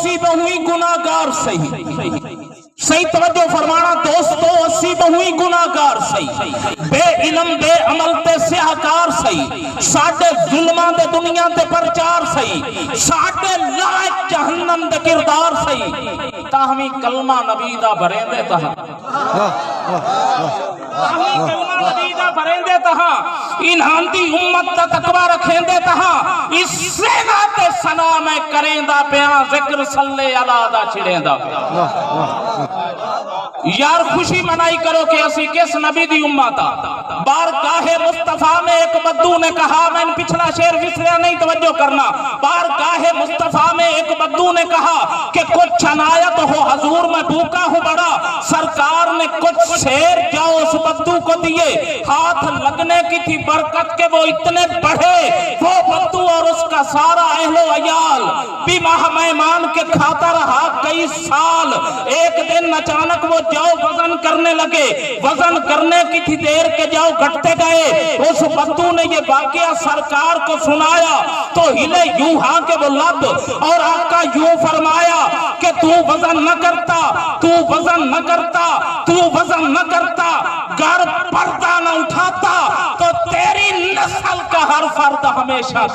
80 बहुई गुनाहगार सही सही तवज्जो फरमाना दोस्तों, 80 बहुई गुनाहगार सही बे इलम बे अमल ते सियाहकार सही साडे जुल्मां दे दुनिया ते प्रचार सही साडे लायक जहन्नम दे किरदार सही ताहमी कलमा नबी दा भरेंदे तहा भरेंदे तहा इन्हां दी उम्मत दा तकवा रखेंदे तहा इससे नाते सना मैं करेंदा पिया जिक्र सल्ले अला दा छिड़ेंदा यार खुशी मनाई करो कि असी किस नबी दी उम्मत आ बारगाहे मुस्तफा में एक बद्दू ने कहा, मैंने पिछला शेर विसरिया नहीं, तवज्जो करना। बारगाहे मुस्तफा में एक बद्दू ने कहा कि कुछ अनायत हो हजूर मैं भूखा हूं बड़ा, सरकार ने कुछ शेर जाओ उस बद्दू को दिए, हाथ लगने की थी बरकत के वो इतने बढ़े, वो बद्दू और उसका सारा अहलो अयाल बीमाह मेहमान के खाता रहा कई साल। एक दिन अचानक वो जाओ वजन करने लगे, वजन करने की थी देर के जाओ घटते गए। उस बद्दू ने ये वाकया सरकार को सुनाया तो हिले यूं हाँ के वो लब, और आका यूं फरमाया कि तू वजन न करता, तू वजन न करता, तू वजन न करता, घर पर्दा न उठाता तो तेरी नस्ल का हर फर्द हमेशा